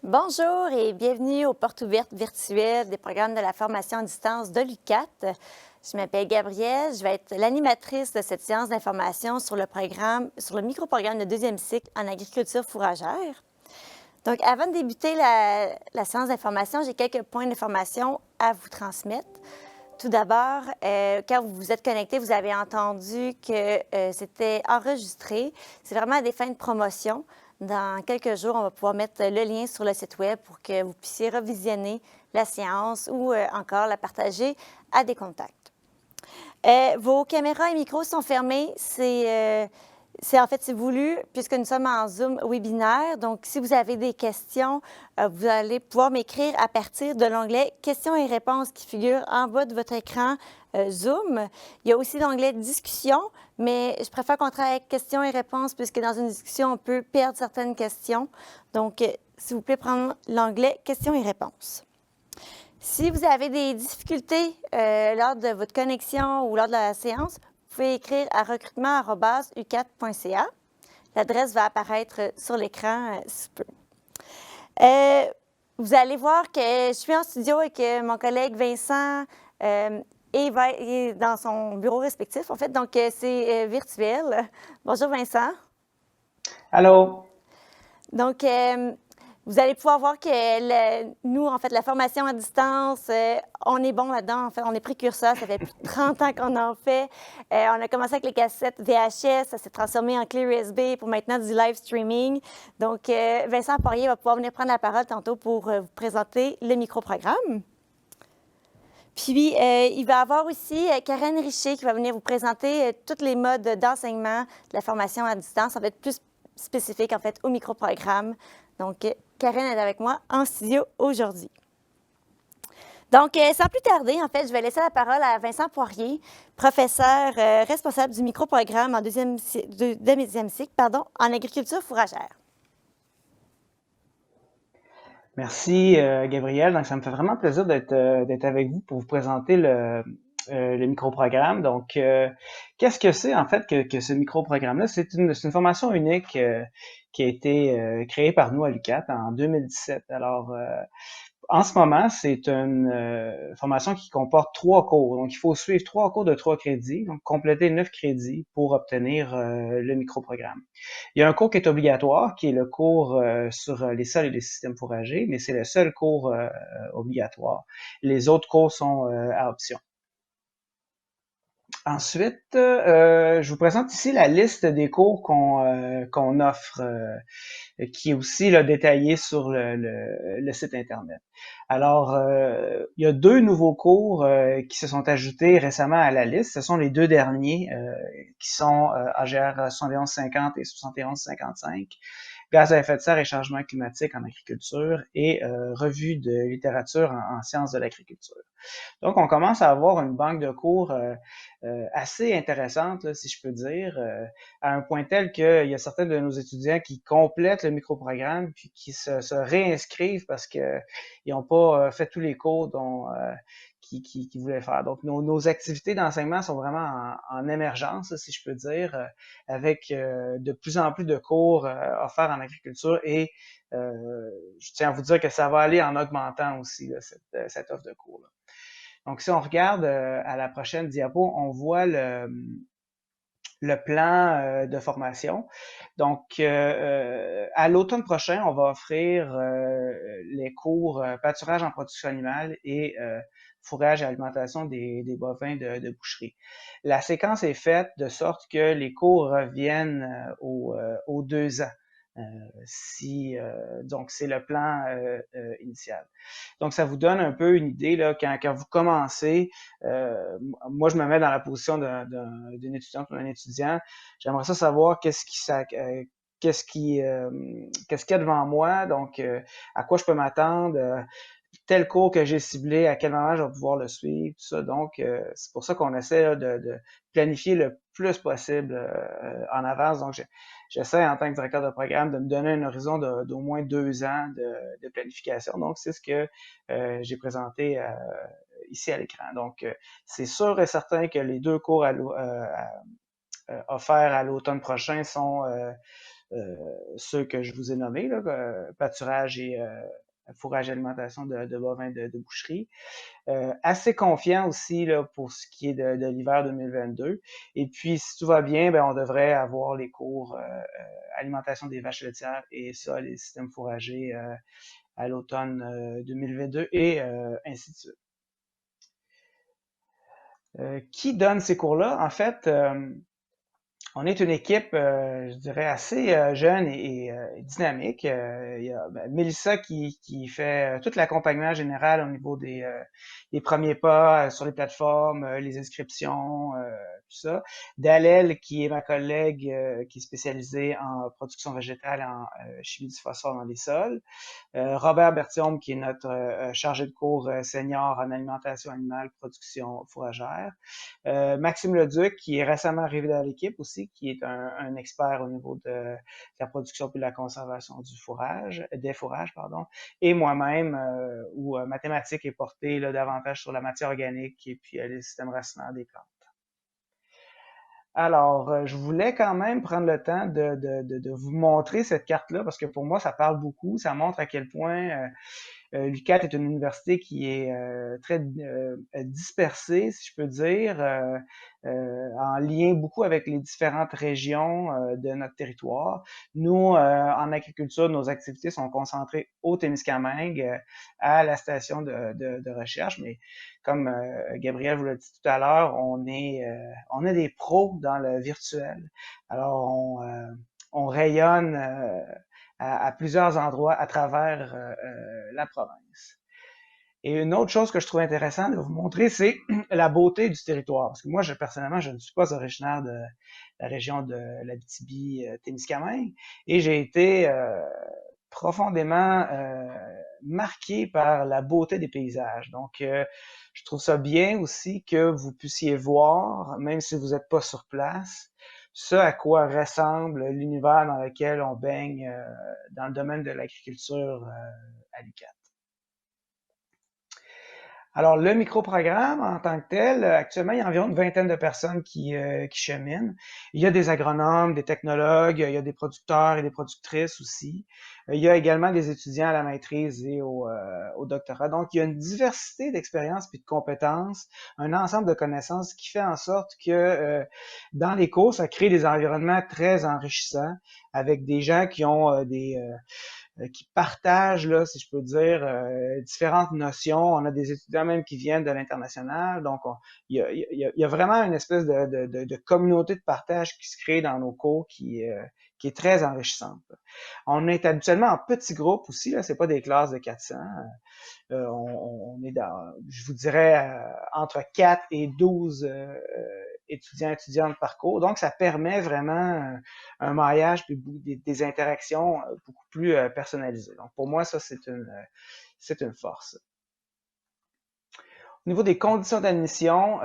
Bonjour et bienvenue aux portes ouvertes virtuelles des programmes de la formation à distance de l'UQAT. Je m'appelle Gabrielle, je vais être l'animatrice de cette séance d'information sur le micro-programme de deuxième cycle en agriculture fourragère. Donc, avant de débuter la séance d'information, j'ai quelques points d'information à vous transmettre. Tout d'abord, quand vous vous êtes connecté, vous avez entendu que c'était enregistré. C'est vraiment à des fins de promotion. Dans quelques jours, on va pouvoir mettre le lien sur le site web pour que vous puissiez revisionner la séance ou encore la partager à des contacts. Vos caméras et micros sont fermés. C'est voulu puisque nous sommes en Zoom webinaire. Donc, si vous avez des questions, vous allez pouvoir m'écrire à partir de l'onglet questions et réponses qui figure en bas de votre écran Zoom. Il y a aussi l'onglet discussion, mais je préfère qu'on travaille avec questions et réponses puisque dans une discussion, on peut perdre certaines questions. Donc, s'il vous plaît, prendre l'onglet questions et réponses. Si vous avez des difficultés lors de votre connexion ou lors de la séance, vous pouvez écrire à recrutement@ucat.ca. L'adresse va apparaître sur l'écran sous peu. Vous allez voir que je suis en studio et que mon collègue Vincent est dans son bureau respectif, en fait. Donc, c'est virtuel. Bonjour, Vincent. Allô? Donc, vous allez pouvoir voir que nous, en fait, la formation à distance, on est bon là-dedans. En fait, on est précurseurs. Ça fait plus de 30 ans qu'on en fait. On a commencé avec les cassettes VHS. Ça s'est transformé en clé USB pour maintenant du live streaming. Donc, Vincent Poirier va pouvoir venir prendre la parole tantôt pour vous présenter le micro-programme. Puis, il va y avoir aussi Karen Richer qui va venir vous présenter tous les modes d'enseignement de la formation à distance. Ça va être plus spécifique, en fait, au micro-programme. Donc, Karen est avec moi en studio aujourd'hui. Donc, sans plus tarder, en fait, je vais laisser la parole à Vincent Poirier, professeur responsable du micro-programme en deuxième cycle, en agriculture fourragère. Merci, Gabriel. Donc, ça me fait vraiment plaisir d'être avec vous pour vous présenter le micro-programme. Donc, qu'est-ce que c'est en fait que ce micro-programme-là? C'est une formation unique qui a été créée par nous à l'UQAT en 2017. Alors, en ce moment, c'est une formation qui comporte 3 cours. Donc, il faut suivre 3 cours de 3 crédits, donc compléter 9 crédits pour obtenir le micro-programme. Il y a un cours qui est obligatoire, qui est le cours sur les sols et les systèmes fourragers, mais c'est le seul cours obligatoire. Les autres cours sont à option. Ensuite, je vous présente ici la liste des cours qu'on offre, qui est aussi là, détaillée sur le site Internet. Alors, il y a 2 nouveaux cours qui se sont ajoutés récemment à la liste. Ce sont les 2 derniers qui sont AGR 7150 et 7155. Gaz à effet de serre et changement climatique en agriculture et revue de littérature en sciences de l'agriculture. Donc, on commence à avoir une banque de cours assez intéressante, là, si je peux dire, à un point tel qu'il y a certains de nos étudiants qui complètent le microprogramme puis qui se réinscrivent parce qu'ils n'ont pas fait tous les cours qu'ils voulaient faire. Donc, nos activités d'enseignement sont vraiment en émergence, si je peux dire, avec de plus en plus de cours offerts en agriculture et je tiens à vous dire que ça va aller en augmentant aussi là, cette offre de cours. Là. Donc, si on regarde à la prochaine diapo, on voit le plan de formation. Donc, à l'automne prochain, on va offrir les cours pâturage en production animale et fourrage et alimentation des bovins de boucherie. La séquence est faite de sorte que les cours reviennent aux 2 ans. Donc, c'est le plan initial. Donc, ça vous donne un peu une idée, là, quand vous commencez, moi, je me mets dans la position d'une étudiante ou d'un étudiant. J'aimerais ça savoir qu'est-ce qu'il y a devant moi, donc à quoi je peux m'attendre, tel cours que j'ai ciblé, à quel moment je vais pouvoir le suivre, tout ça. Donc, c'est pour ça qu'on essaie là, de planifier le plus possible en avance. Donc, j'essaie en tant que directeur de programme de me donner un horizon d'au moins 2 ans de planification. Donc, c'est ce que j'ai présenté ici à l'écran. Donc, c'est sûr et certain que les 2 cours offerts à l'automne prochain ceux que je vous ai nommés, là, pâturage et fourrage et alimentation de bovins de boucherie. Assez confiant aussi là, pour ce qui est de l'hiver 2022. Et puis, si tout va bien, ben, on devrait avoir les cours alimentation des vaches laitières et ça, les systèmes fourragers à l'automne 2022 et ainsi de suite. Qui donne ces cours-là? En fait, on est une équipe, je dirais, assez jeune et dynamique. Il y a Mélissa qui fait tout l'accompagnement général au niveau des premiers pas sur les plateformes, les inscriptions, tout ça. Dalel, qui est ma collègue qui est spécialisée en production végétale et en chimie du phosphore dans les sols. Robert Berthiaume, qui est notre chargé de cours senior en alimentation animale, production fourragère. Maxime Leduc, qui est récemment arrivé dans l'équipe aussi, qui est un expert au niveau de la production puis de la conservation du fourrage, des fourrages, pardon. Et moi-même, où ma thématique est portée là, davantage sur la matière organique et puis les systèmes racinaires des plantes. Alors, je voulais quand même prendre le temps de vous montrer cette carte-là parce que pour moi, ça parle beaucoup. Ça montre à quel point l'UQAT est une université qui est très dispersée, si je peux dire, en lien beaucoup avec les différentes régions de notre territoire. Nous, en agriculture, nos activités sont concentrées au Témiscamingue, à la station de recherche, mais comme Gabriel vous l'a dit tout à l'heure, on est des pros dans le virtuel. Alors, on rayonne à plusieurs endroits à travers la province. Et une autre chose que je trouve intéressant de vous montrer, c'est la beauté du territoire. Parce que moi, personnellement, je ne suis pas originaire de la région de l'Abitibi-Témiscamingue et j'ai été profondément marqué par la beauté des paysages. Donc, je trouve ça bien aussi que vous puissiez voir, même si vous n'êtes pas sur place, ce à quoi ressemble l'univers dans lequel on baigne dans le domaine de l'agriculture à l'UQAT. Alors, le microprogramme en tant que tel, actuellement, il y a environ une vingtaine de personnes qui cheminent. Il y a des agronomes, des technologues, il y a des producteurs et des productrices aussi. Il y a également des étudiants à la maîtrise et au doctorat. Donc, il y a une diversité d'expériences et de compétences, un ensemble de connaissances qui fait en sorte que dans les cours, ça crée des environnements très enrichissants avec des gens qui ont qui partagent, là, si je peux dire, différentes notions. On a des étudiants même qui viennent de l'international. Donc, il y a vraiment une espèce de communauté de partage qui se crée dans nos cours qui est très enrichissante. On est habituellement en petits groupes aussi, là, c'est pas des classes de 400. On est dans, je vous dirais, entre 4 et 12 étudiants, étudiantes par cours. Donc, ça permet vraiment un maillage puis des interactions beaucoup plus personnalisées. Donc, pour moi, ça, c'est une force. Au niveau des conditions d'admission,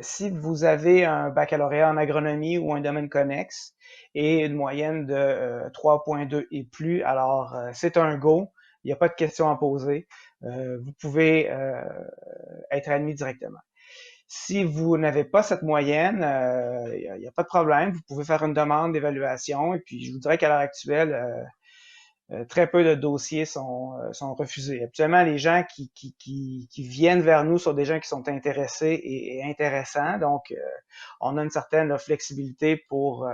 si vous avez un baccalauréat en agronomie ou un domaine connexe et une moyenne de 3.2 et plus, alors c'est un go. Il n'y a pas de questions à poser. Vous pouvez être admis directement. Si vous n'avez pas cette moyenne, il n'y a pas de problème. Vous pouvez faire une demande d'évaluation. Et puis, je vous dirais qu'à l'heure actuelle, très peu de dossiers sont refusés. Actuellement, les gens qui viennent vers nous sont des gens qui sont intéressés et intéressants. Donc, on a une certaine flexibilité pour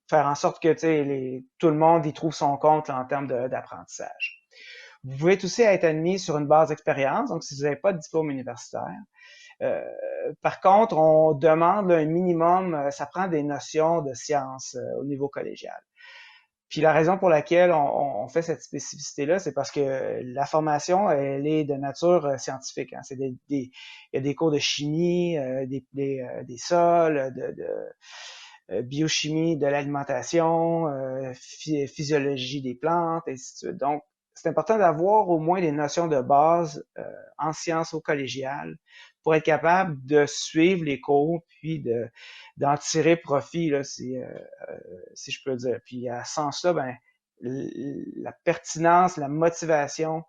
faire en sorte que tout le monde y trouve son compte là, en termes d'apprentissage. Vous pouvez aussi être admis sur une base d'expérience, donc si vous n'avez pas de diplôme universitaire. Par contre, on demande un minimum, ça prend des notions de sciences au niveau collégial. Puis la raison pour laquelle on fait cette spécificité-là, c'est parce que la formation, elle est de nature scientifique. Hein. Il y a des cours de chimie, des sols, de biochimie de l'alimentation, physiologie des plantes, et ainsi de suite. Donc, c'est important d'avoir au moins des notions de base en sciences au collégial pour être capable de suivre les cours puis d'en tirer profit, là, si je peux dire. Puis sans ça, ben, la pertinence, la motivation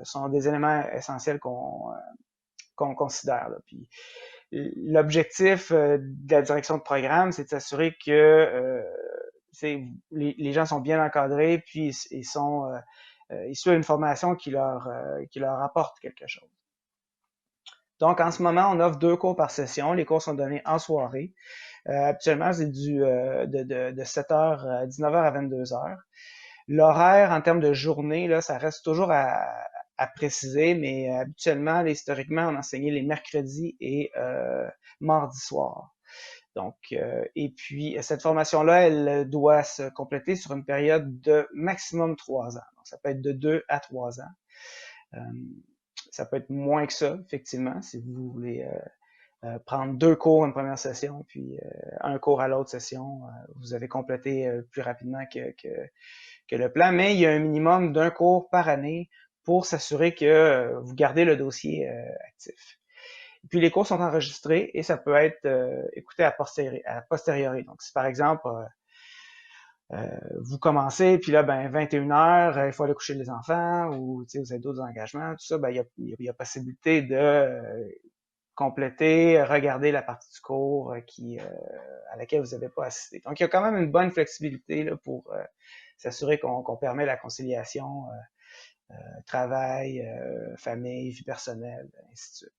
sont des éléments essentiels qu'on considère. Là. Puis l'objectif de la direction de programme, c'est de s'assurer que les gens sont bien encadrés, puis ils suivent une formation qui leur apporte quelque chose. Donc, en ce moment, on offre 2 cours par session. Les cours sont donnés en soirée. Habituellement, c'est de 7h à 19h à 22h. L'horaire, en termes de journée, là, ça reste toujours à préciser, mais habituellement, historiquement, on enseignait les mercredis et mardis soirs. Donc, et puis, cette formation-là, elle doit se compléter sur une période de maximum 3 ans. Donc, ça peut être de 2 à 3 ans. Ça peut être moins que ça, effectivement, si vous voulez prendre 2 cours une première session, puis un cours à l'autre session. Vous avez complété plus rapidement que le plan, mais il y a un minimum d'un cours par année pour s'assurer que vous gardez le dossier actif. Et puis les cours sont enregistrés et ça peut être écouté à posteriori. Donc, si par exemple, vous commencez, puis là, 21h, il faut aller coucher les enfants, ou vous avez d'autres engagements, tout ça, il y a possibilité de compléter, regarder la partie du cours à laquelle vous n'avez pas assisté. Donc, il y a quand même une bonne flexibilité là, pour s'assurer qu'on permet la conciliation travail, famille, vie personnelle, ainsi de suite.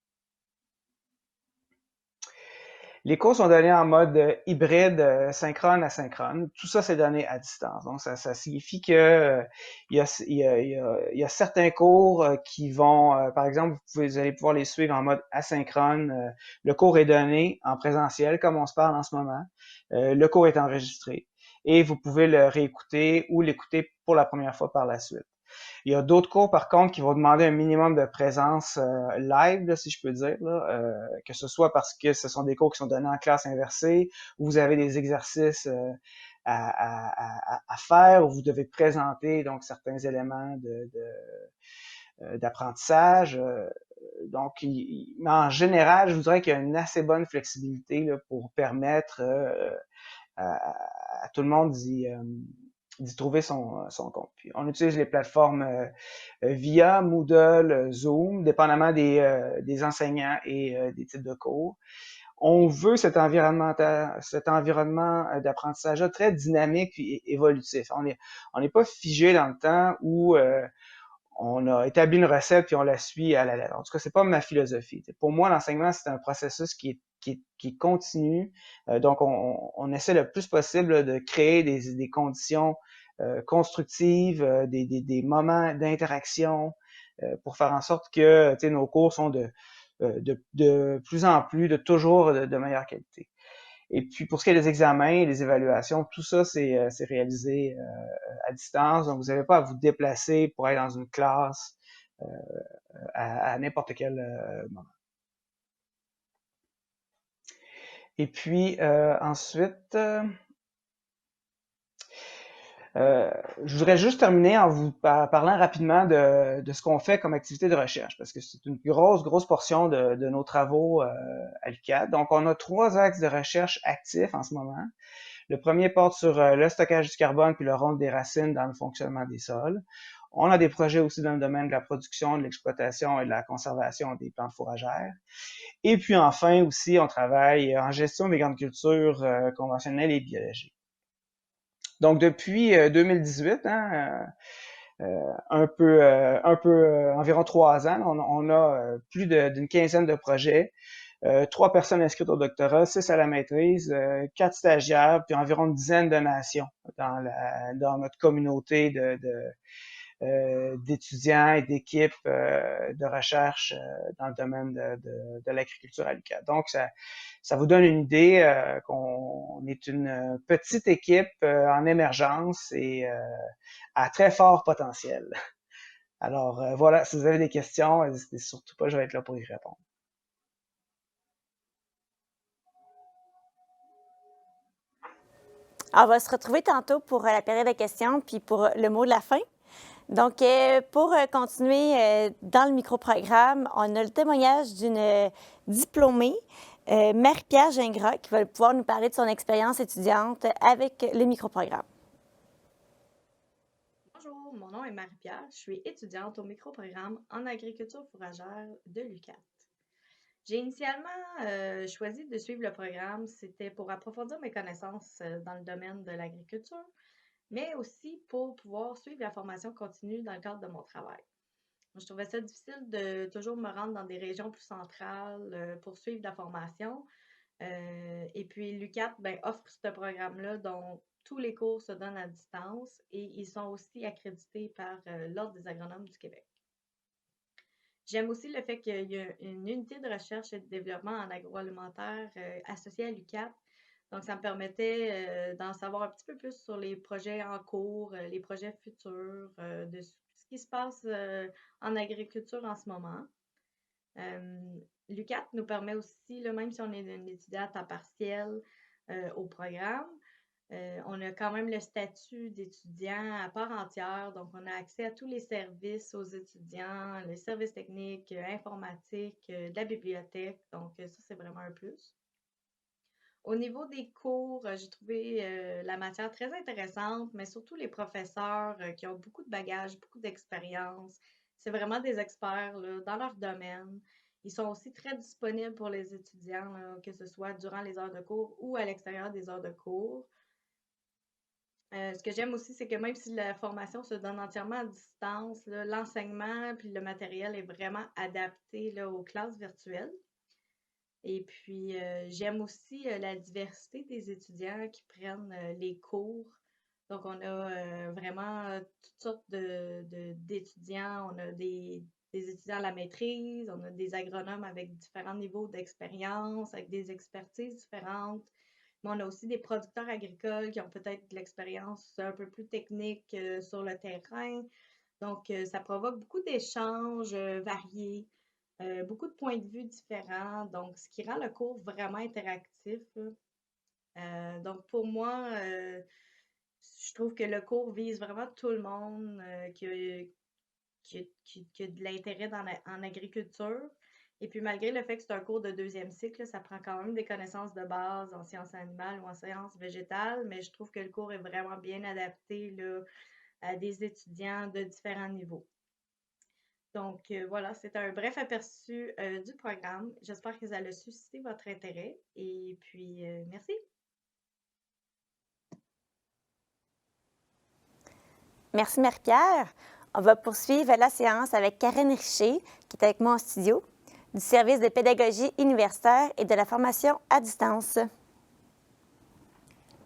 Les cours sont donnés en mode hybride, synchrone, asynchrone. Tout ça, c'est donné à distance. Donc, ça signifie que il y a certains cours qui vont, par exemple, vous allez pouvoir les suivre en mode asynchrone. Le cours est donné en présentiel, comme on se parle en ce moment. Le cours est enregistré et vous pouvez le réécouter ou l'écouter pour la première fois par la suite. Il y a d'autres cours, par contre, qui vont demander un minimum de présence live, là, si je peux dire, là, que ce soit parce que ce sont des cours qui sont donnés en classe inversée, où vous avez des exercices à faire, où vous devez présenter donc certains éléments d'apprentissage. Donc, mais en général, je vous dirais qu'il y a une assez bonne flexibilité là, pour permettre à tout le monde d'y trouver son compte. Puis on utilise les plateformes via Moodle, Zoom, dépendamment des enseignants et des types de cours. On veut cet environnement d'apprentissage très dynamique et évolutif. On n'est pas figé dans le temps où on a établi une recette puis on la suit à la lettre. En tout cas, c'est pas ma philosophie. Pour moi, l'enseignement, c'est un processus qui est continu. Donc, on essaie le plus possible de créer des conditions constructives, des moments d'interaction pour faire en sorte que nos cours sont de plus en plus, de toujours de meilleure qualité. Et puis, pour ce qui est des examens, des évaluations, tout ça, c'est réalisé à distance. Donc, vous n'avez pas à vous déplacer pour être dans une classe à n'importe quel moment. Et puis, ensuite, je voudrais juste terminer en vous parlant rapidement de ce qu'on fait comme activité de recherche, parce que c'est une grosse portion de nos travaux à l'UQAD. Donc, on a 3 axes de recherche actifs en ce moment. Le premier porte sur le stockage du carbone puis le rôle des racines dans le fonctionnement des sols. On a des projets aussi dans le domaine de la production, de l'exploitation et de la conservation des plantes fourragères. Et puis enfin aussi, on travaille en gestion des grandes cultures conventionnelles et biologiques. Donc depuis 2018, environ 3 ans, on a plus d'une quinzaine de projets, 3 personnes inscrites au doctorat, 6 à la maîtrise, 4 stagiaires, puis environ une dizaine de nations dans notre communauté d'étudiants et d'équipes de recherche dans le domaine de l'agriculture à l'UQAD. Donc, ça vous donne une idée qu'on est une petite équipe en émergence et à très fort potentiel. Alors, voilà, si vous avez des questions, n'hésitez surtout pas, je vais être là pour y répondre. On va se retrouver tantôt pour la période de questions puis pour le mot de la fin. Donc, pour continuer dans le microprogramme, on a le témoignage d'une diplômée, Marie-Pierre Gingras, qui va pouvoir nous parler de son expérience étudiante avec le microprogramme. Bonjour, mon nom est Marie-Pierre. Je suis étudiante au microprogramme en agriculture fourragère de l'UQAD. J'ai initialement choisi de suivre le programme, c'était pour approfondir mes connaissances dans le domaine de l'agriculture, mais aussi pour pouvoir suivre la formation continue dans le cadre de mon travail. Je trouvais ça difficile de toujours me rendre dans des régions plus centrales pour suivre la formation. Et puis, l'UQAT offre ce programme-là dont tous les cours se donnent à distance et ils sont aussi accrédités par l'Ordre des agronomes du Québec. J'aime aussi le fait qu'il y a une unité de recherche et de développement en agroalimentaire associée à l'UQAT. Donc, ça me permettait d'en savoir un petit peu plus sur les projets en cours, les projets futurs, de ce qui se passe en agriculture en ce moment. L'UQAT nous permet aussi, là, même si on est un étudiant à temps partiel au programme, on a quand même le statut d'étudiant à part entière, donc on a accès à tous les services aux étudiants, les services techniques, informatiques, de la bibliothèque, donc ça, c'est vraiment un plus. Au niveau des cours, j'ai trouvé la matière très intéressante, mais surtout les professeurs qui ont beaucoup de bagages, beaucoup d'expérience. C'est vraiment des experts là, dans leur domaine. Ils sont aussi très disponibles pour les étudiants, là, que ce soit durant les heures de cours ou à l'extérieur des heures de cours. Ce que j'aime aussi, c'est que même si la formation se donne entièrement à distance, là, l'enseignement puis le matériel est vraiment adapté là, aux classes virtuelles. Et puis, j'aime aussi la diversité des étudiants qui prennent les cours. Donc, on a vraiment toutes sortes d'étudiants. On a des étudiants à la maîtrise, on a des agronomes avec différents niveaux d'expérience, avec des expertises différentes. Mais on a aussi des producteurs agricoles qui ont peut-être de l'expérience un peu plus technique sur le terrain. Donc, ça provoque beaucoup d'échanges variés, beaucoup de points de vue différents, donc ce qui rend le cours vraiment interactif. Donc, pour moi, je trouve que le cours vise vraiment tout le monde qui a de l'intérêt en agriculture. Et puis, malgré le fait que c'est un cours de deuxième cycle, ça prend quand même des connaissances de base en sciences animales ou en sciences végétales, mais je trouve que le cours est vraiment bien adapté là, à des étudiants de différents niveaux. Donc, voilà, c'est un bref aperçu du programme. J'espère que ça a suscité votre intérêt. Et puis, merci. Merci Marie-Pierre. On va poursuivre la séance avec Karen Richer, qui est avec moi en studio, du service de pédagogie universitaire et de la formation à distance.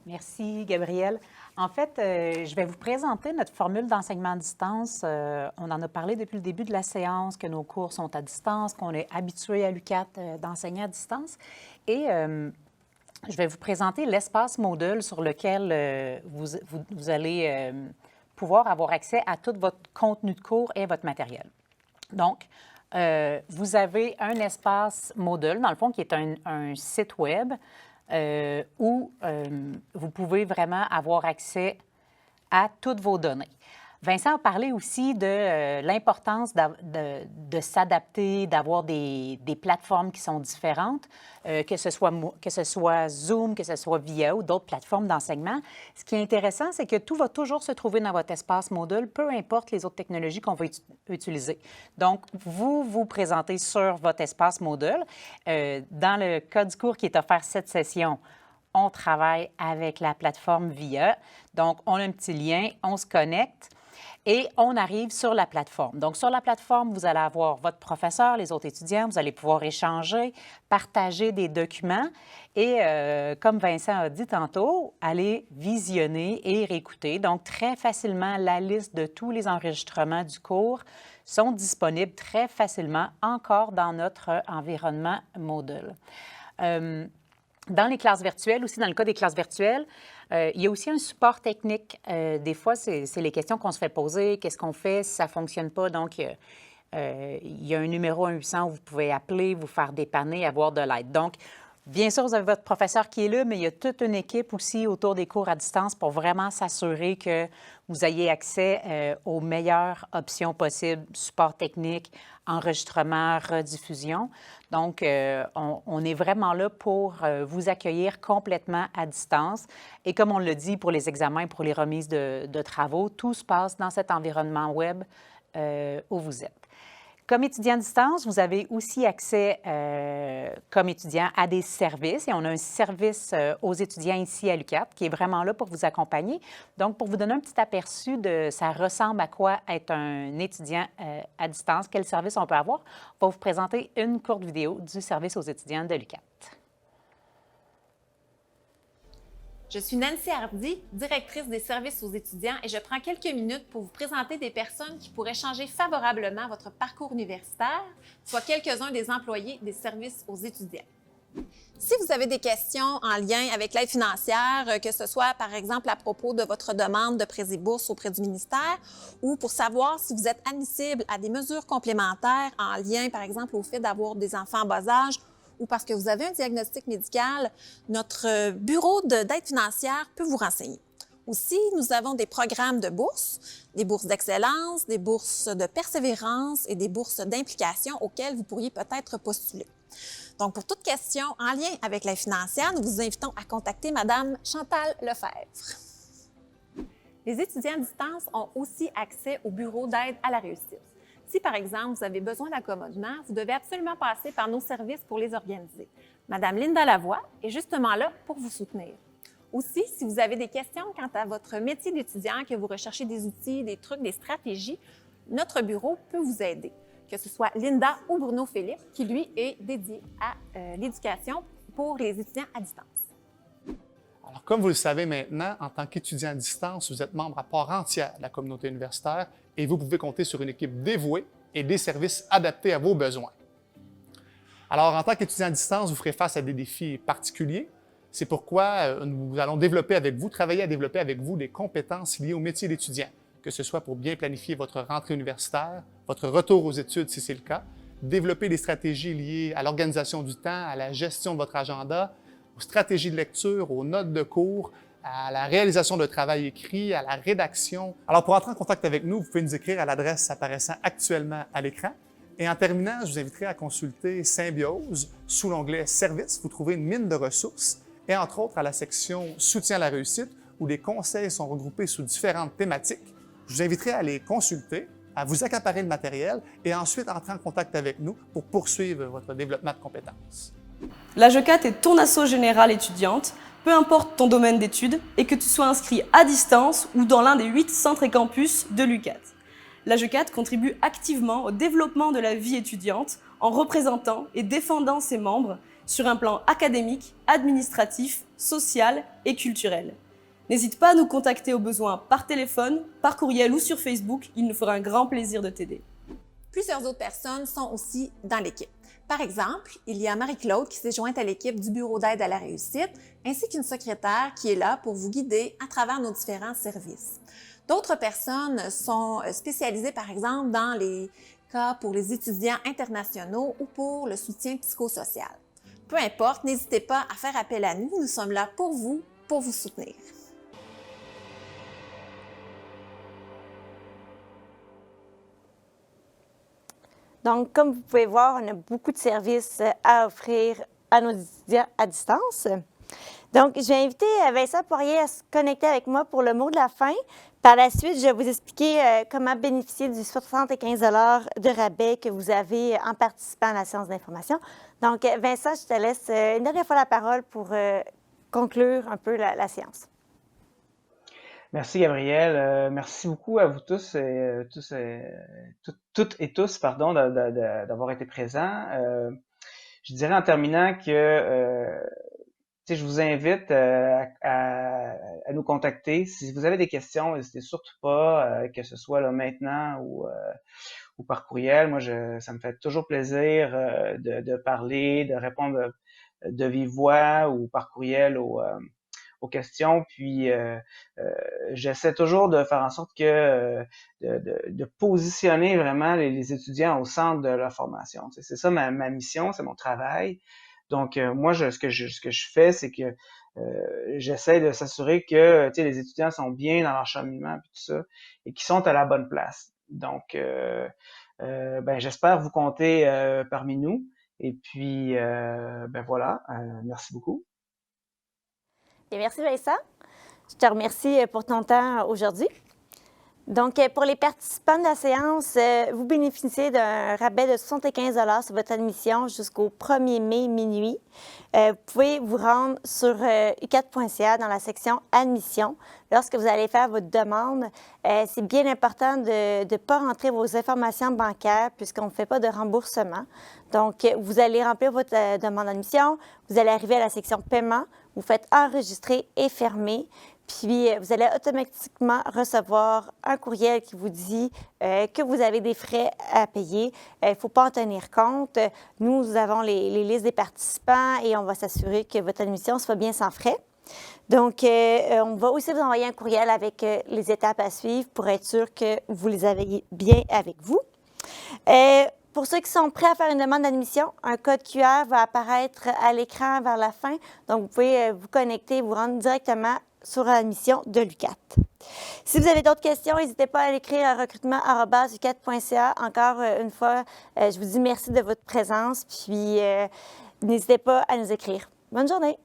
Merci, Gabrielle. En fait, je vais vous présenter notre formule d'enseignement à distance. On en a parlé depuis le début de la séance, que nos cours sont à distance, qu'on est habitué à l'UQAT d'enseigner à distance. Et je vais vous présenter l'espace Moodle sur lequel vous allez pouvoir avoir accès à tout votre contenu de cours et votre matériel. Donc, vous avez un espace Moodle, dans le fond, qui est un site web où vous pouvez vraiment avoir accès à toutes vos données. Vincent a parlé aussi de l'importance de s'adapter, d'avoir des plateformes qui sont différentes, que ce soit Zoom, que ce soit VIA ou d'autres plateformes d'enseignement. Ce qui est intéressant, c'est que tout va toujours se trouver dans votre espace Moodle, peu importe les autres technologies qu'on va utiliser. Donc, vous vous présentez sur votre espace Moodle. Dans le cas du cours qui est offert cette session, on travaille avec la plateforme VIA. Donc, on a un petit lien, on se connecte. Et on arrive sur la plateforme. Donc, sur la plateforme, vous allez avoir votre professeur, les autres étudiants, vous allez pouvoir échanger, partager des documents et, comme Vincent a dit tantôt, aller visionner et réécouter. Donc, très facilement, la liste de tous les enregistrements du cours sont disponibles très facilement encore dans notre environnement Moodle. Dans les classes virtuelles, aussi dans le cas des classes virtuelles, il y a aussi un support technique. Des fois, c'est les questions qu'on se fait poser. Qu'est-ce qu'on fait si ça ne fonctionne pas? Donc, il y a un numéro 1-800 où vous pouvez appeler, vous faire dépanner, avoir de l'aide. Donc, bien sûr, vous avez votre professeur qui est là, mais il y a toute une équipe aussi autour des cours à distance pour vraiment s'assurer que vous ayez accès aux meilleures options possibles, support technique, enregistrement, rediffusion. Donc, on est vraiment là pour vous accueillir complètement à distance. Et comme on le dit pour les examens, pour les remises de travaux, tout se passe dans cet environnement web où vous êtes. Comme étudiant à distance, vous avez aussi accès, comme étudiant, à des services. Et on a un service aux étudiants ici à l'UQAT qui est vraiment là pour vous accompagner. Donc, pour vous donner un petit aperçu de ça ressemble à quoi être un étudiant à distance, quel service on peut avoir, on va vous présenter une courte vidéo du service aux étudiants de l'UQAT. Je suis Nancy Hardy, directrice des services aux étudiants et je prends quelques minutes pour vous présenter des personnes qui pourraient changer favorablement votre parcours universitaire, soit quelques-uns des employés des services aux étudiants. Si vous avez des questions en lien avec l'aide financière, que ce soit par exemple à propos de votre demande de prêts et bourses auprès du ministère ou pour savoir si vous êtes admissible à des mesures complémentaires en lien par exemple au fait d'avoir des enfants en bas âge ou parce que vous avez un diagnostic médical, notre bureau d'aide financière peut vous renseigner. Aussi, nous avons des programmes de bourses, des bourses d'excellence, des bourses de persévérance et des bourses d'implication auxquelles vous pourriez peut-être postuler. Donc, pour toute question en lien avec l'aide financière, nous vous invitons à contacter Mme Chantal Lefebvre. Les étudiants à distance ont aussi accès au bureau d'aide à la réussite. Si, par exemple, vous avez besoin d'accommodement, vous devez absolument passer par nos services pour les organiser. Madame Linda Lavoie est justement là pour vous soutenir. Aussi, si vous avez des questions quant à votre métier d'étudiant, que vous recherchez des outils, des trucs, des stratégies, notre bureau peut vous aider, que ce soit Linda ou Bruno Philippe, qui, lui, est dédié à l'éducation pour les étudiants à distance. Alors, comme vous le savez maintenant, en tant qu'étudiant à distance, vous êtes membre à part entière de la communauté universitaire et vous pouvez compter sur une équipe dévouée et des services adaptés à vos besoins. Alors, en tant qu'étudiant à distance, vous ferez face à des défis particuliers. C'est pourquoi nous allons travailler à développer avec vous des compétences liées au métier d'étudiant, que ce soit pour bien planifier votre rentrée universitaire, votre retour aux études si c'est le cas, développer des stratégies liées à l'organisation du temps, à la gestion de votre agenda, aux stratégies de lecture, aux notes de cours, à la réalisation de travail écrit, à la rédaction. Alors, pour entrer en contact avec nous, vous pouvez nous écrire à l'adresse apparaissant actuellement à l'écran. Et en terminant, je vous inviterai à consulter Symbiose sous l'onglet « Services ». Vous trouvez une mine de ressources et entre autres à la section « Soutien à la réussite » où des conseils sont regroupés sous différentes thématiques. Je vous inviterai à les consulter, à vous accaparer le matériel et ensuite entrer en contact avec nous pour poursuivre votre développement de compétences. L'AGECAT est ton asso générale étudiante, peu importe ton domaine d'études et que tu sois inscrit à distance ou dans l'un des 8 centres et campus de l'UQAT. L'AGECAT contribue activement au développement de la vie étudiante en représentant et défendant ses membres sur un plan académique, administratif, social et culturel. N'hésite pas à nous contacter au besoin par téléphone, par courriel ou sur Facebook, il nous fera un grand plaisir de t'aider. Plusieurs autres personnes sont aussi dans l'équipe. Par exemple, il y a Marie-Claude qui s'est jointe à l'équipe du Bureau d'aide à la réussite, ainsi qu'une secrétaire qui est là pour vous guider à travers nos différents services. D'autres personnes sont spécialisées, par exemple, dans les cas pour les étudiants internationaux ou pour le soutien psychosocial. Peu importe, n'hésitez pas à faire appel à nous, nous sommes là pour vous soutenir. Donc, comme vous pouvez voir, on a beaucoup de services à offrir à nos étudiants à distance. Donc, je vais inviter Vincent Poirier à se connecter avec moi pour le mot de la fin. Par la suite, je vais vous expliquer comment bénéficier du 75 $ de rabais que vous avez en participant à la séance d'information. Donc, Vincent, je te laisse une dernière fois la parole pour conclure un peu la séance. Merci Gabrielle. Merci beaucoup à vous tous et toutes et tous, pardon, d'avoir été présents. Je dirais en terminant que je vous invite à nous contacter. Si vous avez des questions, n'hésitez surtout pas, que ce soit là maintenant ou par courriel. Moi, ça me fait toujours plaisir de parler, de répondre de vive voix ou par courriel aux questions. Puis j'essaie toujours de faire en sorte que de positionner vraiment les étudiants au centre de leur formation. C'est ça ma mission, c'est mon travail. Donc moi, ce que je fais, c'est que j'essaie de s'assurer que les étudiants sont bien dans leur cheminement et tout ça, et qu'ils sont à la bonne place. Donc j'espère vous compter parmi nous. Et puis voilà, merci beaucoup. Et merci Vincent. Je te remercie pour ton temps aujourd'hui. Donc, pour les participants de la séance, vous bénéficiez d'un rabais de 75 $ sur votre admission jusqu'au 1er mai minuit. Vous pouvez vous rendre sur ucat.ca dans la section Admission. Lorsque vous allez faire votre demande, c'est bien important de ne pas rentrer vos informations bancaires puisqu'on ne fait pas de remboursement. Donc, vous allez remplir votre demande d'admission, vous allez arriver à la section Paiement, vous faites Enregistrer et Fermer. Puis, vous allez automatiquement recevoir un courriel qui vous dit que vous avez des frais à payer. Il ne faut pas en tenir compte. Nous avons les listes des participants et on va s'assurer que votre admission soit bien sans frais. Donc, on va aussi vous envoyer un courriel avec les étapes à suivre pour être sûr que vous les avez bien avec vous. Pour ceux qui sont prêts à faire une demande d'admission, un code QR va apparaître à l'écran vers la fin. Donc, vous pouvez vous connecter et vous rendre directement sur l'admission de l'UQAT. Si vous avez d'autres questions, n'hésitez pas à l'écrire à recrutement@ucat.ca. Encore une fois, je vous dis merci de votre présence, puis n'hésitez pas à nous écrire. Bonne journée!